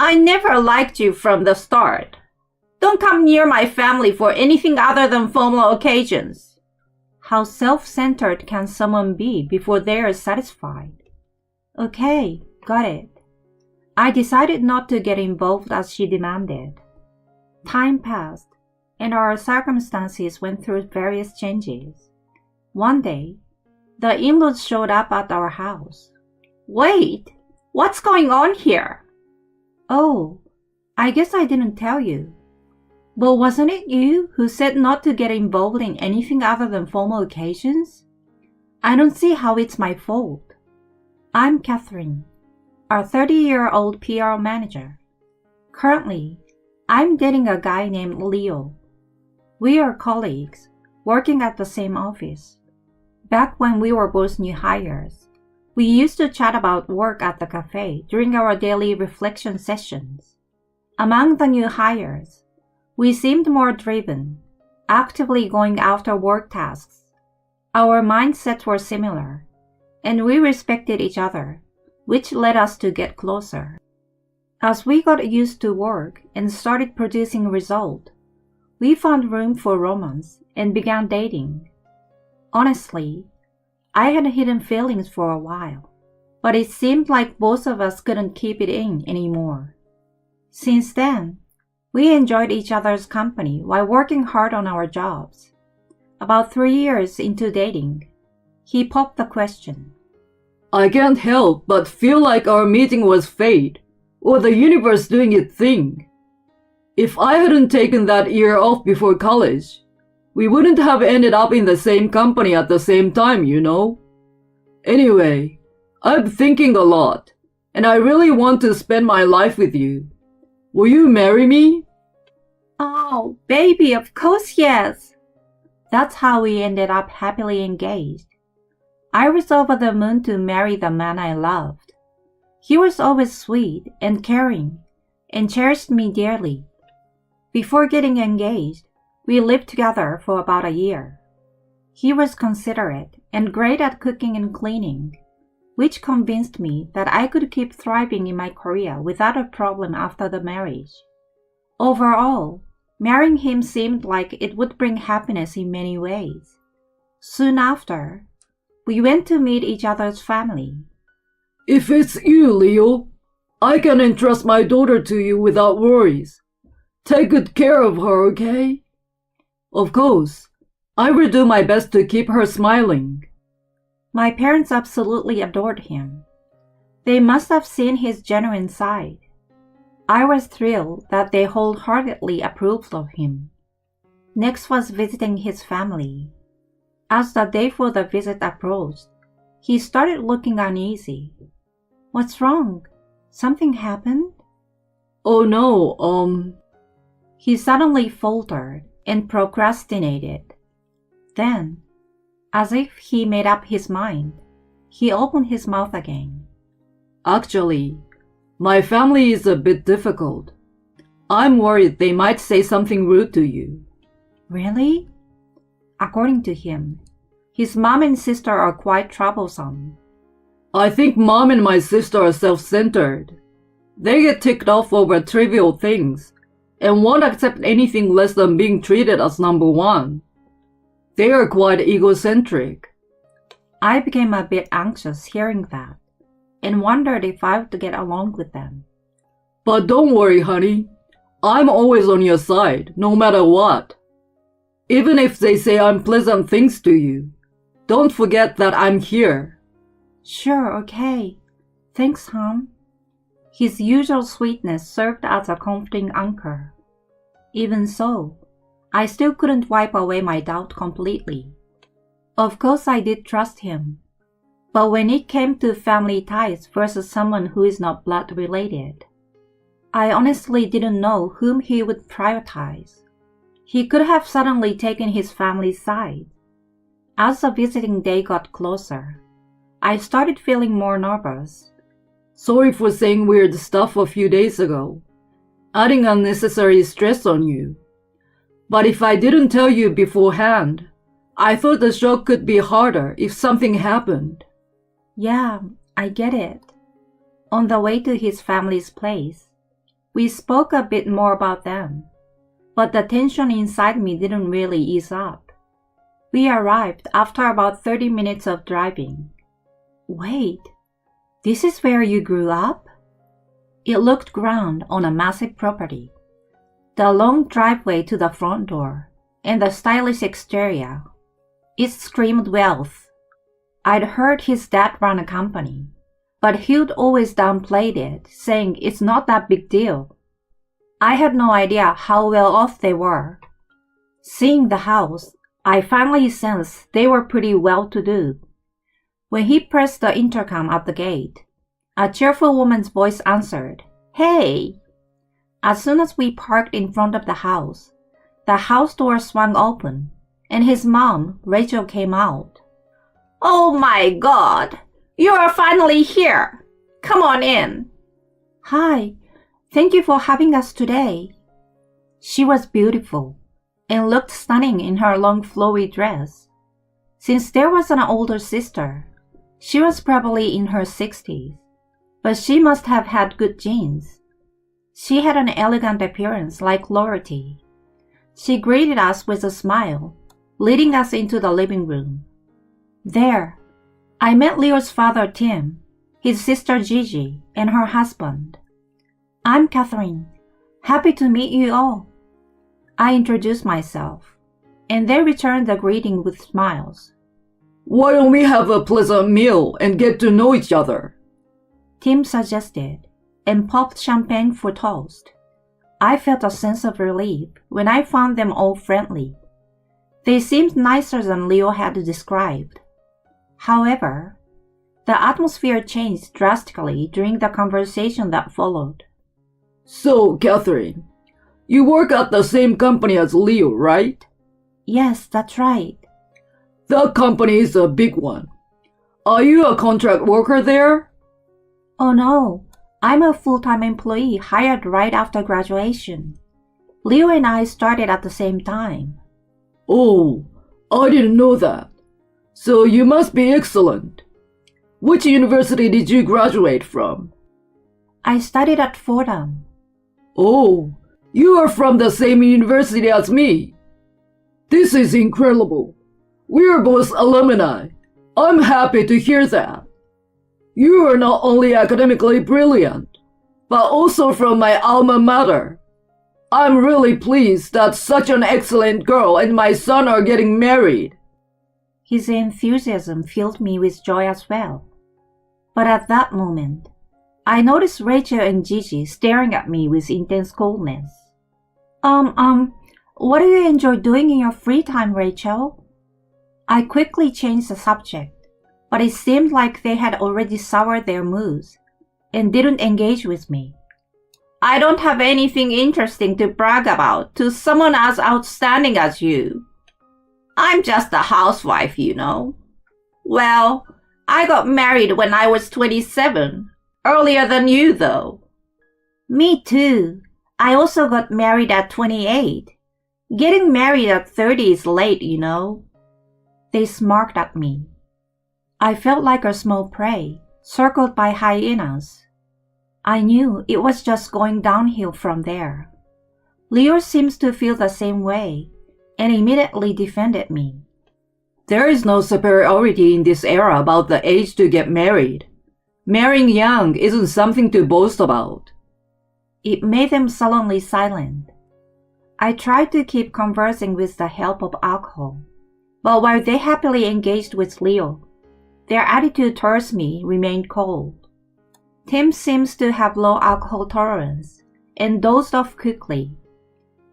I never liked you from the start. Don't come near my family for anything other than formal occasions. How self-centered can someone be before they are satisfied? Okay, got it. I decided not to get involved as she demanded. Time passed, and our circumstances went through various changes. One day, the in-laws showed up at our house. Wait, what's going on here? Oh, I guess I didn't tell you. But wasn't it you who said not to get involved in anything other than formal occasions? I don't see how it's my fault. I'm Catherine, our 30-year-old PR manager. Currently, I'm dating a guy named Leo. We are colleagues, working at the same office. Back when we were both new hires, we used to chat about work at the cafe during our daily reflection sessions. Among the new hires, we seemed more driven, actively going after work tasks. Our mindsets were similar, and we respected each other, which led us to get closer. As we got used to work and started producing results, we found room for romance and began dating. Honestly, I had hidden feelings for a while, but it seemed like both of us couldn't keep it in anymore. Since then, we enjoyed each other's company while working hard on our jobs. About 3 years into dating, he popped the question. I can't help but feel like our meeting was fate, or the universe doing its thing. If I hadn't taken that year off before college, we wouldn't have ended up in the same company at the same time, you know? Anyway, I'm thinking a lot, and I really want to spend my life with you. Will you marry me? Oh, baby, of course yes. That's how we ended up happily engaged. I was over the moon to marry the man I loved. He was always sweet and caring and cherished me dearly. Before getting engaged, we lived together for about a year. He was considerate and great at cooking and cleaning, which convinced me that I could keep thriving in my career without a problem after the marriage. Overall, marrying him seemed like it would bring happiness in many ways. Soon after, we went to meet each other's family. If it's you, Leo, I can entrust my daughter to you without worries. Take good care of her, okay? Of course, I will do my best to keep her smiling. My parents absolutely adored him. They must have seen his genuine side. I was thrilled that they wholeheartedly approved of him. Next was visiting his family. As the day for the visit approached, he started looking uneasy. What's wrong? Something happened? Oh no, He suddenly faltered and procrastinated. Then, as if he made up his mind, he opened his mouth again. Actually, my family is a bit difficult. I'm worried they might say something rude to you. Really? According to him, his mom and sister are quite troublesome. I think mom and my sister are self-centered. They get ticked off over trivial things and won't accept anything less than being treated as number one. They are quite egocentric. I became a bit anxious hearing that and wondered if I would get along with them. But don't worry, honey. I'm always on your side, no matter what. Even if they say unpleasant things to you, don't forget that I'm here. Sure, okay. Thanks, hon. His usual sweetness served as a comforting anchor. Even so, I still couldn't wipe away my doubt completely. Of course I did trust him, but when it came to family ties versus someone who is not blood related, I honestly didn't know whom he would prioritize. He could have suddenly taken his family's side. As the visiting day got closer, I started feeling more nervous. Sorry for saying weird stuff a few days ago, adding unnecessary stress on you. But if I didn't tell you beforehand, I thought the shock could be harder if something happened. Yeah, I get it. On the way to his family's place, We spoke a bit more about them, but the tension inside me didn't really ease up. We arrived after about 30 minutes of driving. Wait, this is where you grew up? It looked grand on a massive property. The long driveway to the front door, and the stylish exterior. It screamed wealth. I'd heard his dad ran a company, but he'd always downplayed it, saying it's not that big deal. I had no idea how well off they were. Seeing the house, I finally sensed they were pretty well-to-do. When he pressed the intercom at the gate, a cheerful woman's voice answered, "Hey!" As soon as we parked in front of the house door swung open, and his mom, Rachel, came out. "Oh my God! You are finally here! Come on in!" "Hi, thank you for having us today." She was beautiful and looked stunning in her long flowy dress. Since there was an older sister, she was probably in her 60s, but she must have had good genes. She had an elegant appearance like royalty. She greeted us with a smile, leading us into the living room. There, I met Leo's father Tim, his sister Gigi, and her husband. "I'm Catherine. Happy to meet you all." I introduced myself, and they returned the greeting with smiles. Why don't we have a pleasant meal and get to know each other? Tim suggested, and popped champagne for toast. I felt a sense of relief when I found them all friendly. They seemed nicer than Leo had described. However, the atmosphere changed drastically during the conversation that followed. So, Catherine, you work at the same company as Leo, right? Yes, that's right. That company is a big one. Are you a contract worker there? Oh no, I'm a full-time employee hired right after graduation. Leo and I started at the same time. Oh, I didn't know that. So you must be excellent. Which university did you graduate from? I studied at Fordham. Oh, you are from the same university as me. This is incredible. We are both alumni. I'm happy to hear that. You are not only academically brilliant, but also from my alma mater. I'm really pleased that such an excellent girl and my son are getting married. His enthusiasm filled me with joy as well. But at that moment, I noticed Rachel and Gigi staring at me with intense coldness. What do you enjoy doing in your free time, Rachel? I quickly changed the subject, but it seemed like they had already soured their moods and didn't engage with me. I don't have anything interesting to brag about to someone as outstanding as you. I'm just a housewife, you know. Well, I got married when I was 27, earlier than you though. Me too. I also got married at 28. Getting married at 30 is late, you know. They smirked at me. I felt like a small prey, circled by hyenas. I knew it was just going downhill from there. Leo seems to feel the same way, and immediately defended me. There is no superiority in this era about the age to get married. Marrying young isn't something to boast about. It made them sullenly silent. I tried to keep conversing with the help of alcohol, but while they happily engaged with Leo, their attitude towards me remained cold. Tim seems to have low alcohol tolerance and dozed off quickly,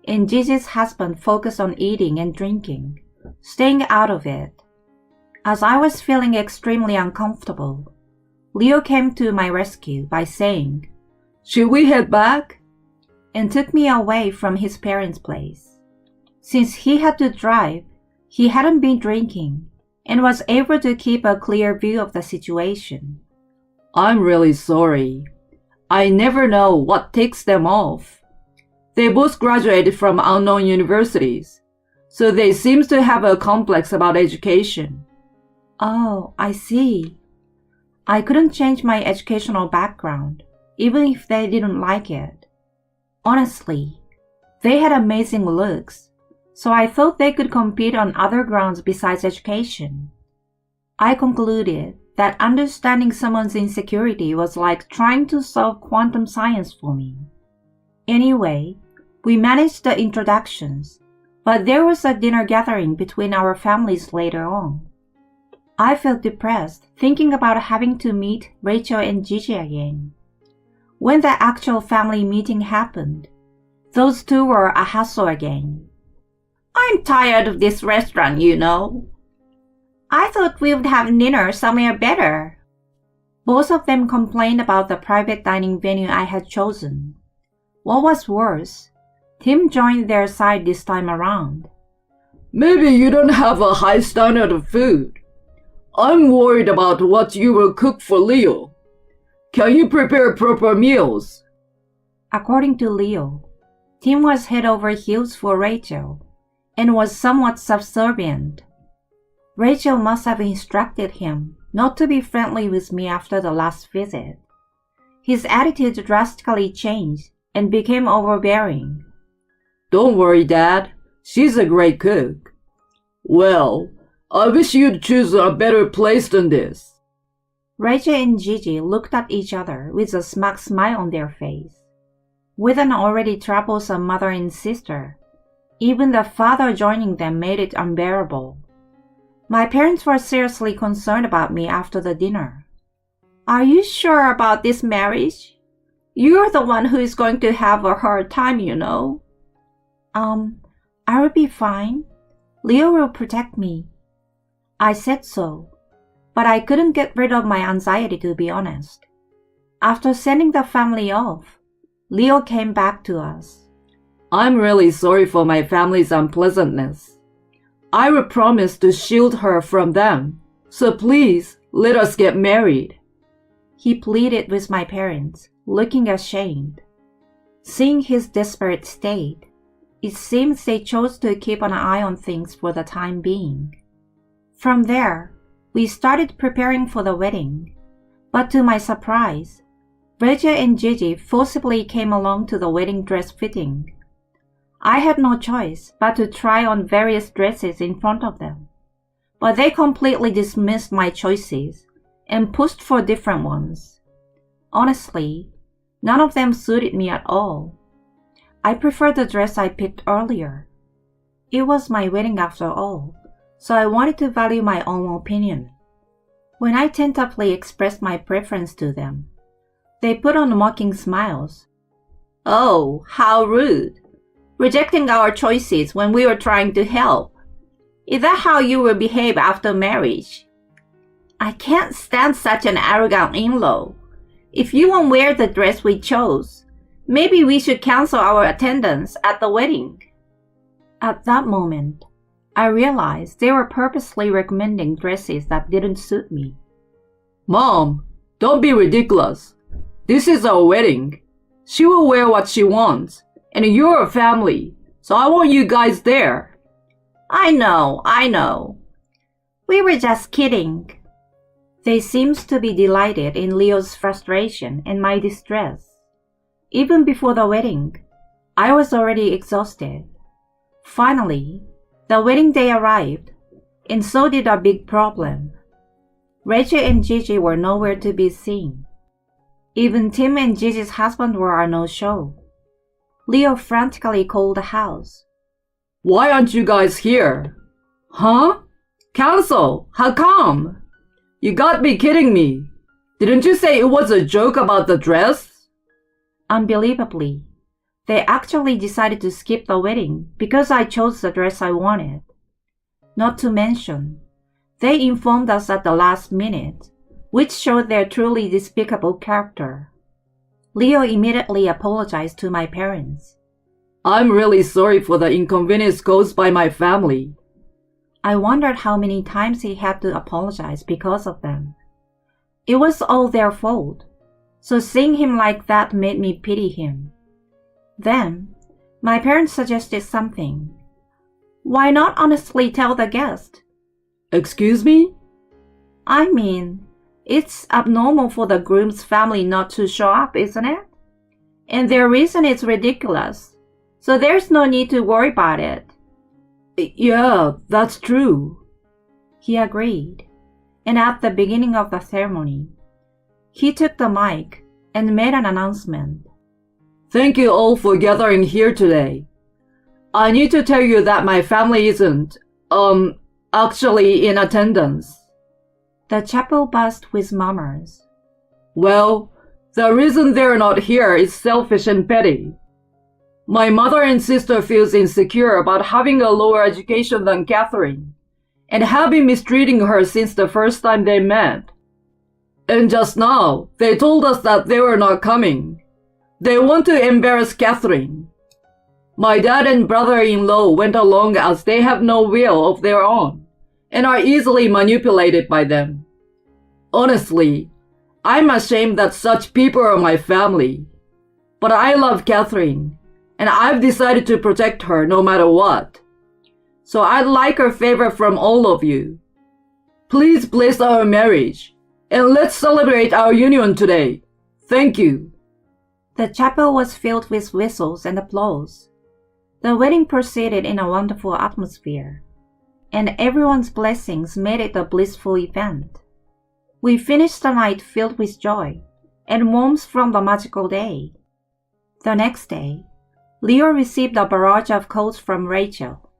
and Gigi's husband focused on eating and drinking, staying out of it. As I was feeling extremely uncomfortable, Leo came to my rescue by saying, "Should we head back?" and took me away from his parents' place. Since he had to drive, he hadn't been drinking and was able to keep a clear view of the situation. I'm really sorry. I never know what ticks them off. They both graduated from unknown universities, so they seem to have a complex about education. Oh, I see. I couldn't change my educational background, even if they didn't like it. Honestly, they had amazing looks, so I thought they could compete on other grounds besides education. I concluded that understanding someone's insecurity was like trying to solve quantum science for me. Anyway, we managed the introductions, but there was a dinner gathering between our families later on. I felt depressed thinking about having to meet Rachel and Gigi again. When the actual family meeting happened, those two were a hassle again. I'm tired of this restaurant, you know. I thought we would have dinner somewhere better. Both of them complained about the private dining venue I had chosen. What was worse, Tim joined their side this time around. Maybe you don't have a high standard of food. I'm worried about what you will cook for Leo. Can you prepare proper meals? According to Leo, Tim was head over heels for Rachel and was somewhat subservient. Rachel must have instructed him not to be friendly with me after the last visit. His attitude drastically changed and became overbearing. Don't worry, Dad. She's a great cook. Well, I wish you'd choose a better place than this. Rachel and Gigi looked at each other with a smug smile on their face. With an already troublesome mother and sister, even the father joining them made it unbearable. My parents were seriously concerned about me after the dinner. Are you sure about this marriage? You're the one who is going to have a hard time, you know. I will be fine. Leo will protect me. I said so, but I couldn't get rid of my anxiety, to be honest. After sending the family off, Leo came back to us. I'm really sorry for my family's unpleasantness. I will promise to shield her from them, so please let us get married. He pleaded with my parents, looking ashamed. Seeing his desperate state, it seems they chose to keep an eye on things for the time being. From there, we started preparing for the wedding, but to my surprise, Rachel and Gigi forcibly came along to the wedding dress fitting. I had no choice but to try on various dresses in front of them, but they completely dismissed my choices and pushed for different ones. Honestly, none of them suited me at all. I preferred the dress I picked earlier. It was my wedding after all, so I wanted to value my own opinion. When I tentatively expressed my preference to them, they put on mocking smiles. Oh, how rude! Rejecting our choices when we were trying to help. Is that how you will behave after marriage? I can't stand such an arrogant in-law. If you won't wear the dress we chose, maybe we should cancel our attendance at the wedding. At that moment, I realized they were purposely recommending dresses that didn't suit me. Mom, don't be ridiculous. This is our wedding. She will wear what she wants, and you're a family, so I want you guys there. I know. We were just kidding. They seemed to be delighted in Leo's frustration and my distress. Even before the wedding, I was already exhausted. Finally, the wedding day arrived, and so did our big problem. Rachel and Gigi were nowhere to be seen. Even Tim and Gigi's husband were a no-show. Leo frantically called the house. Why aren't you guys here? Huh? Cancel? How come? You got me kidding me. Didn't you say it was a joke about the dress? Unbelievably, they actually decided to skip the wedding because I chose the dress I wanted. Not to mention, they informed us at the last minute, which showed their truly despicable character. Leo immediately apologized to my parents. I'm really sorry for the inconvenience caused by my family. I wondered how many times he had to apologize because of them. It was all their fault, so seeing him like that made me pity him. Then, my parents suggested something. Why not honestly tell the guest? Excuse me? I mean, it's abnormal for the groom's family not to show up, isn't it? and their reason is ridiculous, so there's no need to worry about it. Yeah, that's true. He agreed, and at the beginning of the ceremony, he took the mic and made an announcement. Thank you all for gathering here today. I need to tell you that my family isn't, actually in attendance. The chapel buzzed with murmurs. Well, the reason they're not here is selfish and petty. My mother and sister feels insecure about having a lower education than Catherine, and have been mistreating her since the first time they met. And just now, they told us that they were not coming. They want to embarrass Catherine. My dad and brother-in-law went along as they have no will of their own, and are easily manipulated by them. Honestly, I'm ashamed that such people are my family. But I love Catherine, and I've decided to protect her no matter what. So I'd like a favor from all of you. Please bless our marriage, and let's celebrate our union today. Thank you. The chapel was filled with whistles and applause. The wedding proceeded in a wonderful atmosphere, and everyone's blessings made it a blissful event. We finished the night filled with joy and warmth from the magical day. The next day, Leo received a barrage of calls from Rachel.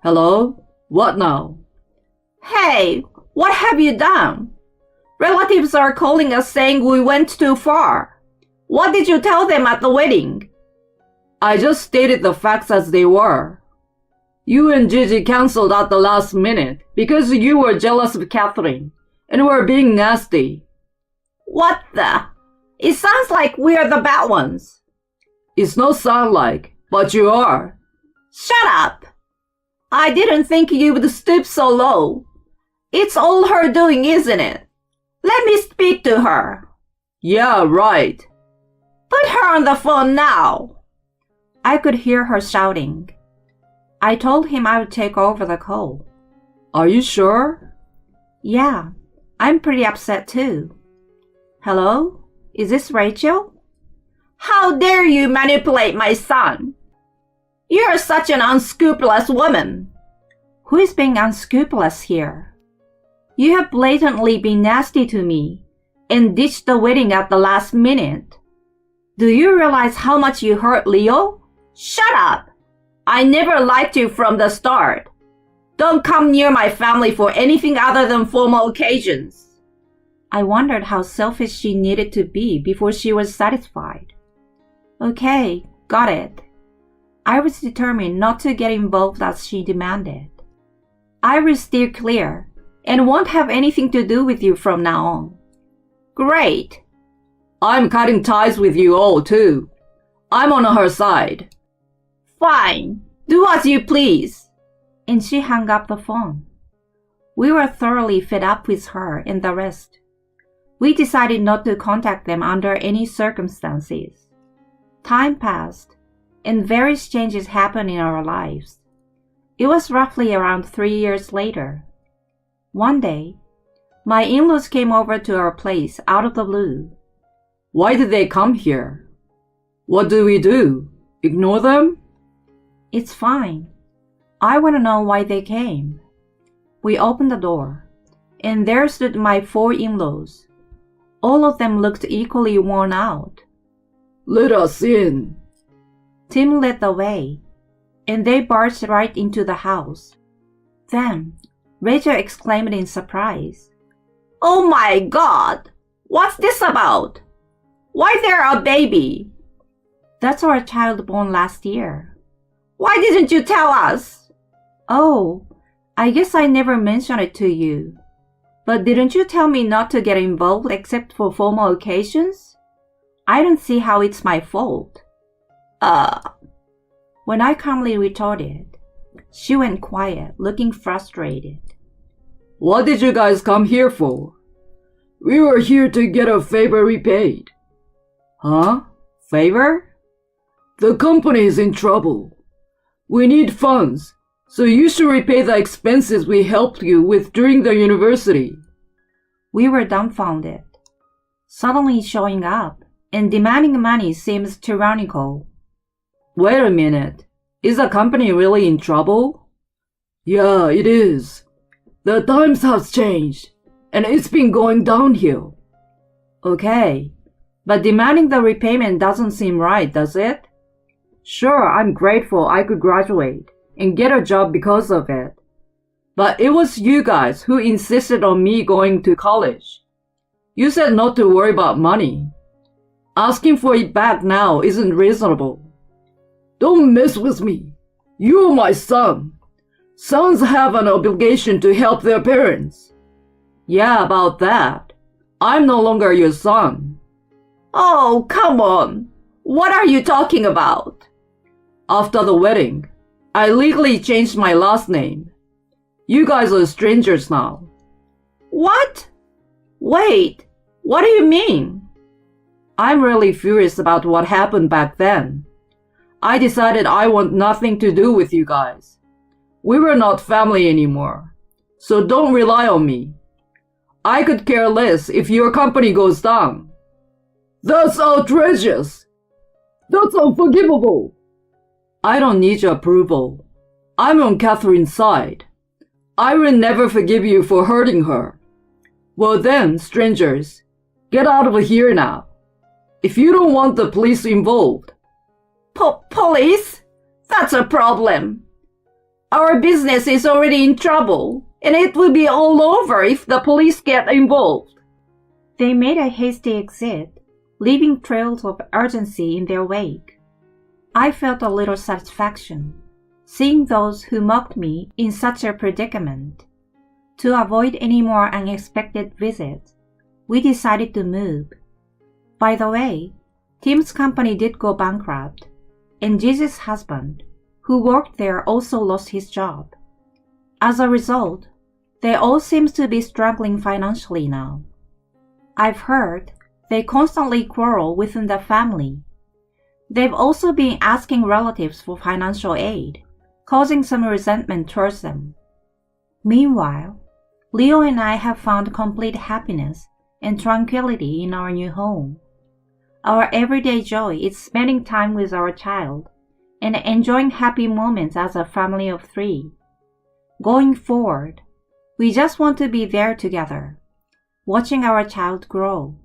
Hello? What now? Hey, what have you done? Relatives are calling us saying we went too far. What did you tell them at the wedding? I just stated the facts as they were. You and Gigi canceled at the last minute because you were jealous of Catherine and were being nasty. What the? It sounds like we're the bad ones. It's not sound like, but you are. Shut up! I didn't think you would stoop so low. It's all her doing, isn't it? Let me speak to her. Yeah, right. Put her on the phone now. I could hear her shouting. I told him I would take over the call. Are you sure? Yeah, I'm pretty upset too. Hello? Is this Rachel? How dare you manipulate my son? You're such an unscrupulous woman. Who is being unscrupulous here? You have blatantly been nasty to me and ditched the wedding at the last minute. Do you realize how much you hurt Leo? Shut up! I never liked you from the start. Don't come near my family for anything other than formal occasions. I wondered how selfish she needed to be before she was satisfied. Okay, got it. I was determined not to get involved as she demanded. I will steer clear and won't have anything to do with you from now on. Great. I'm cutting ties with you all too. I'm on her side. Fine. Do as you please. And she hung up the phone. We were thoroughly fed up with her and the rest. We decided not to contact them under any circumstances. Time passed, and various changes happened in our lives. It was roughly around 3 years later. One day, my in-laws came over to our place out of the blue. Why did they come here? What do we do? Ignore them? It's fine. I want to know why they came. We opened the door, and there stood my 4 in-laws. All of them looked equally worn out. Let us in. Tim led the way, and they barged right into the house. Then, Rachel exclaimed in surprise, "Oh my God! What's this about? Why there a baby?" "That's our child born last year." "Why didn't you tell us?" "Oh, I guess I never mentioned it to you. But didn't you tell me not to get involved except for formal occasions? I don't see how it's my fault." When I calmly retorted, she went quiet, looking frustrated. What did you guys come here for? We were here to get a favor repaid. Huh? Favor? The company is in trouble. We need funds, so you should repay the expenses we helped you with during the university. We were dumbfounded. Suddenly showing up, and demanding money seems tyrannical. Wait a minute. Is the company really in trouble? Yeah, it is. The times have changed, and it's been going downhill. Okay, but demanding the repayment doesn't seem right, does it? Sure, I'm grateful I could graduate and get a job because of it. But it was you guys who insisted on me going to college. You said not to worry about money. Asking for it back now isn't reasonable. Don't mess with me. You're my son. Sons have an obligation to help their parents. Yeah, about that. I'm no longer your son. Oh, come on. What are you talking about? After the wedding, I legally changed my last name. You guys are strangers now. What? Wait, what do you mean? I'm really furious about what happened back then. I decided I want nothing to do with you guys. We were not family anymore, so don't rely on me. I could care less if your company goes down. That's outrageous. That's unforgivable. I don't need your approval. I'm on Catherine's side. I will never forgive you for hurting her. Well then, strangers, get out of here now. If you don't want the police involved. Police? That's a problem. Our business is already in trouble, and it will be all over if the police get involved. They made a hasty exit, leaving trails of urgency in their wake. I felt a little satisfaction, seeing those who mocked me in such a predicament. To avoid any more unexpected visits, we decided to move. By the way, Tim's company did go bankrupt, and Gigi's husband, who worked there, also lost his job. As a result, they all seem to be struggling financially now. I've heard they constantly quarrel within the family. They've also been asking relatives for financial aid, causing some resentment towards them. Meanwhile, Leo and I have found complete happiness and tranquility in our new home. Our everyday joy is spending time with our child and enjoying happy moments as a family of 3. Going forward, we just want to be there together, watching our child grow.